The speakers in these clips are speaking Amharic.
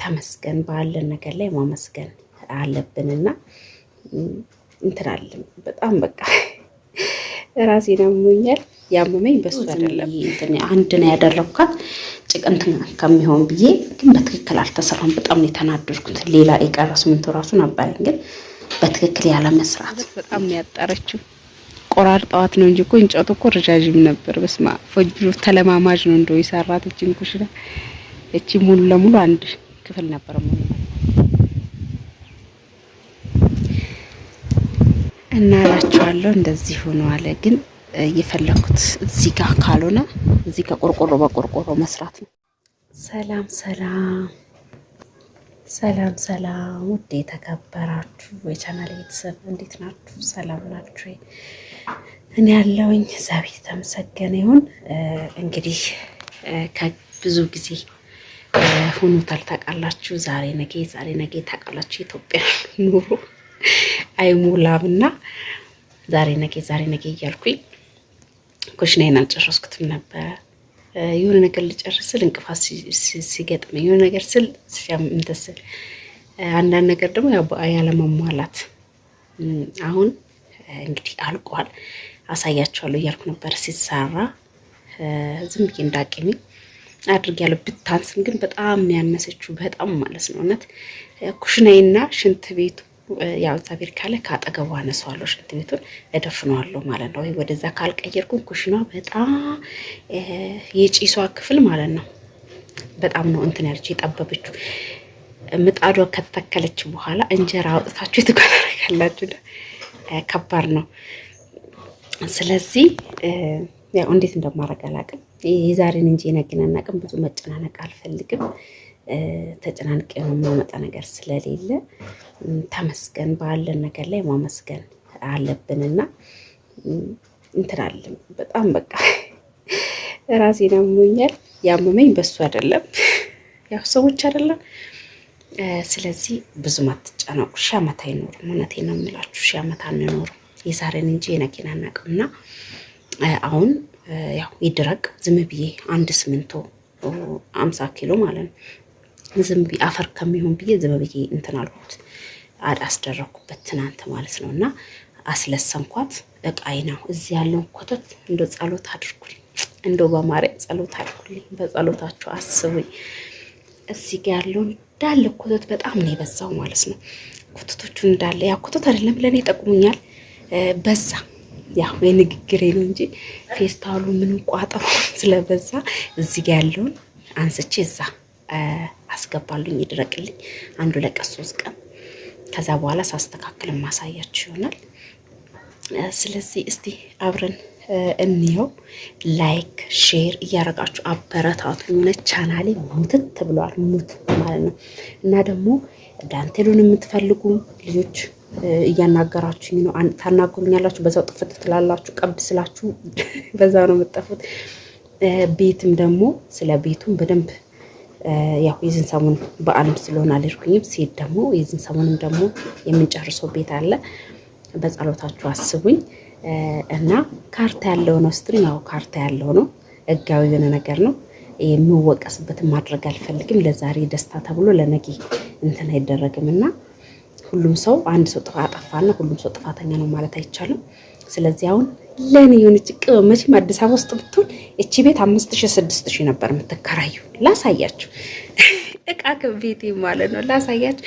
ተመስገን ባለን ነገር ላይ ማመስገን አለብንና እንትላለን በጣም በቃ ራሴን አሞኛል። ያመመኝ በሱ አይደለም አንድ ነው ያደረኩት ጭቅንት ከሚሆን ብዬ ግን በትክክል አልተሰራም። በጣም ነው የተናደድኩት። ሌላ የቀረ ስምንት ራሱ ነበረኝ ግን በትክክል ያለ መስራት በጣም ነው ያጣረችው። ቆራርጠዋት ነው እንጂ እኮ እንጨቱ እኮ ረጃጅም ነበር። በስማ ፈጅሩ ተለማማጅ ነው እንደው ይሰራት እቺን ኩሽና እቺ ሙሉ ለሙሉ አንድ ክፍል ነበር ማለት እና አላችኋለሁ እንደዚህ ሆኖ አለ። ግን የፈለኩት እዚህ ጋር ካልሆነ እዚህ ጋር ቆርቆሮ በቆርቆሮ መስራት ነው። ሰላም ሰላም ሰላም ሰላም፣ ውድ የተከበራችሁ የቻናል ቤተሰብ እንዴት ናችሁ? ሰላም ናችሁ? እኔ ያለውኝ እግዚአብሔር የተመሰገነ ይሁን። እንግዲህ ከብዙ ጊዜ ሆኖታል ታውቃላችሁ። ዛሬ ነገ ታውቃላችሁ። ኢትዮጵያ ኑሮ አይሞላምና ዛሬ ነገ እያልኩኝ ኩሽናዬን አልጨረስኩትም ነበረ። የሆነ ነገር ልጨርስ ስል እንቅፋት ሲገጥመኝ የሆነ ነገር ስል ሲያምንተስል አንዳንድ ነገር ደግሞ ያለመሟላት አሁን እንግዲህ አልቋል። አሳያችኋለሁ እያልኩ ነበር ሲሰራ ዝም ብዬ እንዳቅሜ አድርጌያለሁ። ብታንስም ግን በጣም ያነሰችው በጣም ማለት ነው። እውነት ኩሽናዬና ሽንት ቤቱ ያው እግዚአብሔር ካለ ካጠገቡ አነሳዋለሁ፣ ሽንት ቤቱን እደፍነዋለሁ ማለት ነው። ወይ ወደዛ ካልቀየርኩ ኩሽናዋ በጣም የጪሷ ክፍል ማለት ነው በጣም ነው እንትን ያለችው የጠበበችው። ምጣዷ ከተተከለች በኋላ እንጀራ አውጥታችሁ ትቆራረካላችሁ። ከባድ ነው። ስለዚህ ያው እንዴት እንደማደርግ አላውቅም። የዛሬን እንጂ የነገን አናውቅም። ብዙ መጨናነቅ አልፈልግም። ተጨናንቄ ነው የማመጣ ነገር ስለሌለ ተመስገን ባለን ነገር ላይ ማመስገን አለብንና እንትላለን በጣም በቃ ራሴን አሞኛል። ያመመኝ በሱ አይደለም ያው ሰዎች አይደለም። ስለዚህ ብዙም አትጨናቁ። ሺህ ዓመት አይኖርም። እውነቴን ነው የምላችሁ፣ ሺህ ዓመት አንኖርም። የዛሬን እንጂ የነገን አናውቅምና አሁን ያው ይድረቅ ዝም ብዬ አንድ ስምንቶ 50 ኪሎ ማለት ነው ዝም ብዬ አፈር ከሚሆን ብዬ ዝም ብዬ እንትን አልኩት አስደረኩበት ትናንት ማለት ነውና አስለሰንኳት። እቃይ ነው እዚህ ያለው ኮተት እንደው ጸሎት አድርጉልኝ፣ እንደው በማርያም ጸሎት አድርጉልኝ፣ በጸሎታችሁ አስቡኝ። እዚህ ጋር ያለው እንዳለ ኮተት በጣም ነው የበዛው ማለት ነው። ኮተቶቹ እንዳለ ያ ኮተት አይደለም ለኔ ይጠቅሙኛል በዛ ያው የንግግሬ ነው እንጂ ፌስታሉ ምን ቋጠሮ ስለበዛ እዚህ ጋር ያለውን አንስቼ እዛ አስገባሉኝ ይድረቅልኝ። አንዱ ለቀስ 3 ቀን ከዛ በኋላ ሳስተካክል ማሳያችሁ ይሆናል። ስለዚህ እስቲ አብረን እንየው። ላይክ ሼር እያረጋችሁ አበረታቱ። የሆነ ቻናሌ ሙትት ብሏል፣ ሙት ማለት ነው። እና ደግሞ ዳንቴሉን የምትፈልጉ ልጆች እያናገራችሁኝ ነው። ታናግሩኛላችሁ፣ በዛው ጥፍት ትላላችሁ። ቀብድ ስላችሁ በዛ ነው የምትጠፉት። ቤትም ደግሞ ስለ ቤቱም በደንብ ያው የዚህን ሰሞን በዓልም ስለሆነ አልሄድኩኝም። ሲሄድ ደግሞ የዚህን ሰሞንም ደግሞ የምንጨርሰው ቤት አለ። በጸሎታችሁ አስቡኝ። እና ካርታ ያለው ነው ስትሪም ያው ካርታ ያለው ነው፣ ህጋዊ የሆነ ነገር ነው። የሚወቀስበትን ማድረግ አልፈልግም። ለዛሬ ደስታ ተብሎ ለነገ እንትን አይደረግምና ሁሉም ሰው አንድ ሰው አጠፋና ሁሉም ሰው ጥፋተኛ ነው ማለት አይቻልም። ስለዚህ አሁን ለኔ የሆነች መቼም አዲስ አበባ ውስጥ ብትሆን እቺ ቤት 5000 6000 ነበር የምትከራዩ። ላሳያችሁ እቃ ከቤቴ ማለት ነው ላሳያችሁ።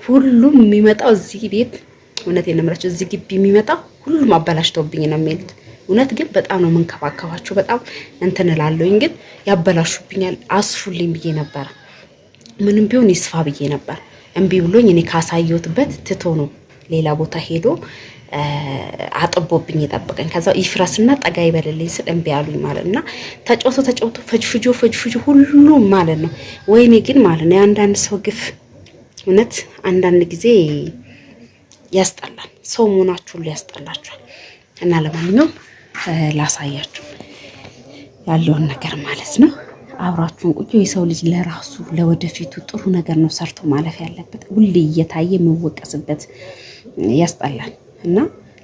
ሁሉም የሚመጣው እዚህ ቤት እውነቴን ነው የምላችሁ፣ እዚህ ግቢ የሚመጣው ሁሉም አበላሽተውብኝ ነው የሚሉት። እውነት ግን በጣም ነው መንከባከባቸው። በጣም እንትን እላለሁኝ፣ ግን ያበላሹብኛል። አስፉልኝ ብዬ ነበር፣ ምንም ቢሆን ይስፋ ብዬ ነበር። እምቢ ብሎኝ እኔ ካሳየሁትበት ትቶ ነው ሌላ ቦታ ሄዶ አጥቦብኝ ይጠብቀኝ። ከዛ ይፍረስና ጠጋ ይበልልኝ ስል እምቢ አሉኝ ማለትና ተጫውቶ ፈጅፍጆ ሁሉ ማለት ነው። ወይኔ ግን ማለት ነው የአንዳንድ ሰው ግፍ እውነት አንዳንድ ጊዜ ያስጠላል። ሰው መሆናችሁ ሁሉ ያስጠላችኋል። እና ለማንኛውም ላሳያችሁ ያለውን ነገር ማለት ነው። አብራችሁን ቁጭ። የሰው ልጅ ለራሱ ለወደፊቱ ጥሩ ነገር ነው ሰርቶ ማለፍ ያለበት። ሁሌ እየታየ የሚወቀስበት ያስጠላል። እና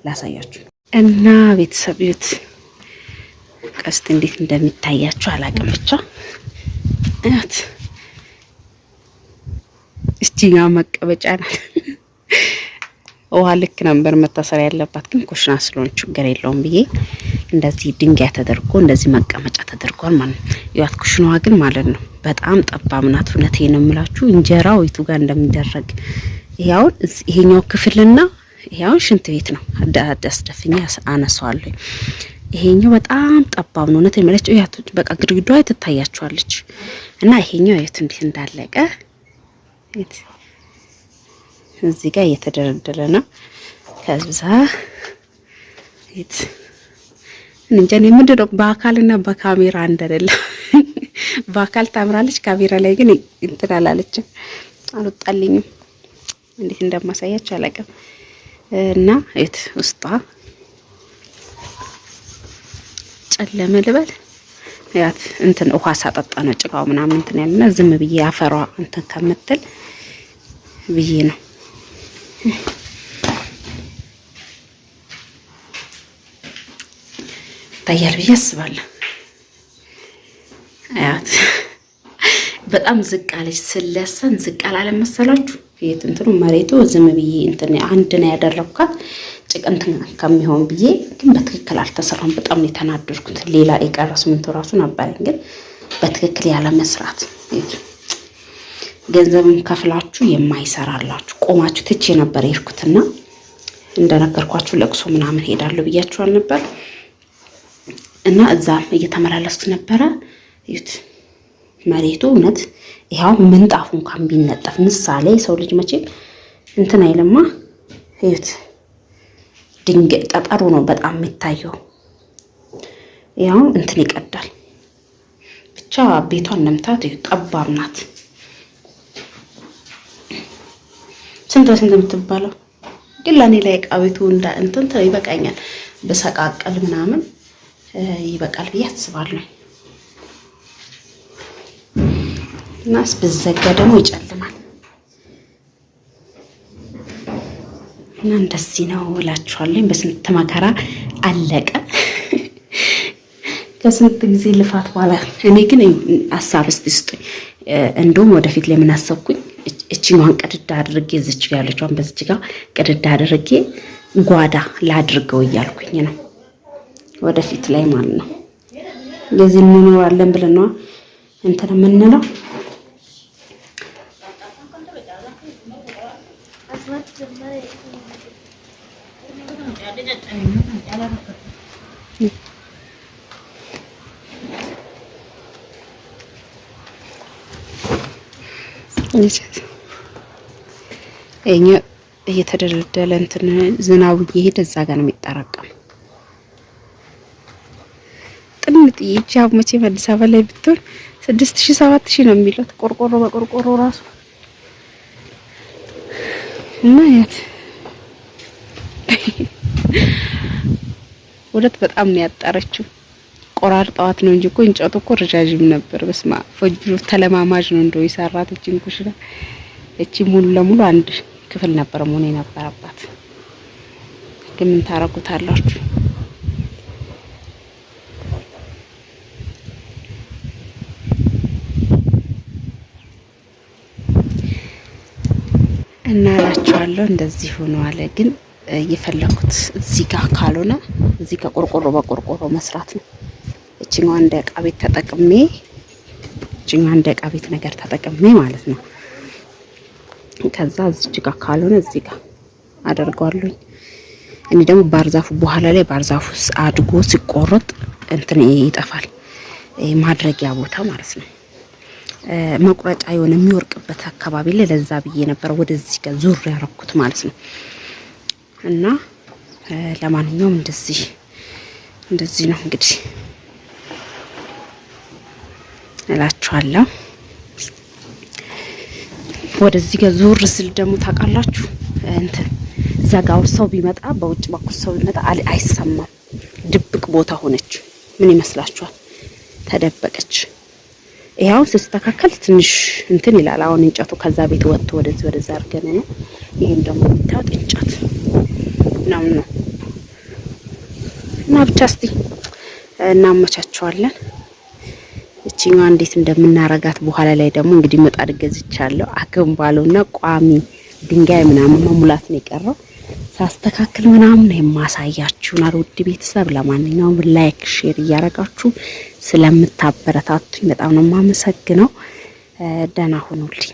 ላሳያችሁ እና ቤተሰብ ይሁት ቀስት እንዴት እንደሚታያችሁ አላቅም። ብቻ እት እቺኛው መቀበጫ ናት። ውሃ ልክ ነበር መታሰር ያለባት፣ ግን ኩሽና ስለሆነ ችግር የለውም ብዬ እንደዚህ ድንጋይ ተደርጎ እንደዚህ መቀመጫ ተደርጓል ማለት ነው። ያት ኩሽናዋ ግን ማለት ነው በጣም ጠባብ ናት። እውነቴን ነው የምላችሁ። እንጀራው የቱ ጋር እንደሚደረግ ይሄው ይሄኛው ክፍልና ይሄው ሽንት ቤት ነው። አዳስደፍኛ አነሳዋለሁ። ይሄኛው በጣም ጠባብ ነው። እውነቴን ነው ያቱ በቃ ግድግዳዋ ትታያችኋለች። እና ይሄኛው የት እንዴት እንዳለቀ እዚህ ጋር እየተደረደረ ነው። ከዛ እንጀኔ ምንድነው በአካልና በካሜራ እንደሌለ በአካል ታምራለች፣ ካሜራ ላይ ግን እንትን አላለችም፣ አልወጣልኝም። እንዴት እንደማሳያችሁ አላውቅም። እና ውስጧ ጨለመ ልበል ያት እንትን ውሃ ሳጠጣ ነው ጭቃው ምናምን እንትን ያለና ዝም ብዬ አፈሯ እንትን ከምትል ብዬ ነው። ታያል ብዬ አስባለሁ። አያት በጣም ዝቅ አለች። ስለሰን ዝቅ አላለም መሰላችሁ? የት እንትኑ መሬቱ ዝም ብዬ እንትን አንድ ነው ያደረኩት ጭቅንት ከሚሆን ብዬ፣ ግን በትክክል አልተሰራም። በጣም ነው የተናደድኩት። ሌላ የቀረ ስምንት ራሱ ነበር፣ ግን በትክክል ያለ መስራት ገንዘብም ከፍላችሁ የማይሰራላችሁ ቆማችሁ ትቼ ነበር የሄድኩትና እንደነገርኳችሁ ለቅሶ ምናምን ሄዳለሁ ብያችኋል ነበር። እና እዛም እየተመላለስኩ ነበረ። እዩት መሬቱ እውነት ይሄው ምንጣፉ እንኳን ቢነጠፍ ምሳሌ ሰው ልጅ መቼም እንትን አይልማ። እዩት ድንጋይ ጠጠሩ ነው በጣም የሚታየው። ያው እንትን ይቀዳል። ብቻ ቤቷን እንደምታት ጠባብ ናት። ስንት እንደምትባለው ግን ለኔ ላይ ዕቃ ቤቱ እንትን ይበቃኛል። በሰቃቀል ምናምን ይበቃል ብዬ አስባለሁ። እናስ በዘጋ ደግሞ ይጨልማል። እና እንደዚህ ነው እላችኋለሁ። በስንት መከራ አለቀ። ከስንት ጊዜ ልፋት በኋላ እኔ ግን ሀሳብ እስቲ ስጡኝ። እንደውም ወደፊት ላይ ምን አሰብኩኝ፣ እቺኛዋን ቅድዳ አድርጌ እዚች ጋር ያለችዋን በዚች ጋር ቅድዳ አድርጌ ጓዳ ላድርገው እያልኩኝ ነው። ወደፊት ላይ ማለት ነው እንደዚህ እንኖራለን ብለን ነው እንትን የምንለው። እኛ እየተደለደለ እንትን ዝናቡ እየሄደ እዛ ጋር ነው የሚጠራቀም። ጥንት ይቻው መቼ አዲስ አበባ ላይ ብትሆን 6000 7000 ነው የሚለው ቆርቆሮ በቆርቆሮ ራሱ እና ያት ወለት በጣም ነው ያጣረችው። ቆራርጣዋት ነው እንጂ እኮ እንጨቱ እኮ ረጃጅም ነበር። በስማ ፈጅሩ ተለማማጅ ነው እንደው ይሰራት እቺን ኩሽና እቺ ሙሉ ለሙሉ አንድ ክፍል ነበር መሆን የነበረባት። ግን ምን ታረጉታላችሁ? እና አላችኋለሁ እንደዚህ ሆኖ አለ። ግን የፈለኩት እዚህ ጋር ካልሆነ እዚህ ጋር ቆርቆሮ በቆርቆሮ መስራት ነው። እቺኛው እንደ ዕቃ ቤት ተጠቅሜ እቺኛው እንደ ዕቃ ቤት ነገር ተጠቅሜ ማለት ነው። ከዛ እዚህ ጋር ካልሆነ እዚህ ጋር አደርጋለሁ። እኔ ደግሞ ባርዛፉ በኋላ ላይ ባርዛፉ አድጎ ሲቆረጥ እንትን ይጠፋል፣ ማድረጊያ ቦታ ማለት ነው። መቁረጫ የሆነ የሚወርቅበት አካባቢ ላይ ለዛ ብዬ ነበር ወደዚህ ጋር ዙር ያረኩት ማለት ነው። እና ለማንኛውም እንደዚህ ነው እንግዲህ እላችኋለሁ። ወደዚህ ጋር ዙር ስል ደግሞ ታውቃላችሁ እንትን ዘጋው ሰው ቢመጣ በውጭ በኩል ሰው ቢመጣ አይሰማም። ድብቅ ቦታ ሆነች። ምን ይመስላችኋል? ተደበቀች። ይሄው ሲስተካከል ትንሽ እንትን ይላል። አሁን እንጨቱ ከዛ ቤት ወጥቶ ወደዛ አርገን ነው። ይሄን ደግሞ የምታዩት እንጨት ነው እና ብቻ እስቲ እናመቻቸዋለን። እቺኛዋ እንዴት እንደምናረጋት በኋላ ላይ ደግሞ እንግዲህ ምጣድ ገዝቻለሁ። አገንባለውና ቋሚ ድንጋይ ምናምን መሙላት ነው የቀረው። ሳስተካክል ምናምን የማሳያችሁና ውድ ቤተሰብ፣ ለማንኛውም ላይክ ሼር እያረጋችሁ ስለምታበረታቱኝ በጣም ነው የማመሰግነው። ደህና ሁኑልኝ።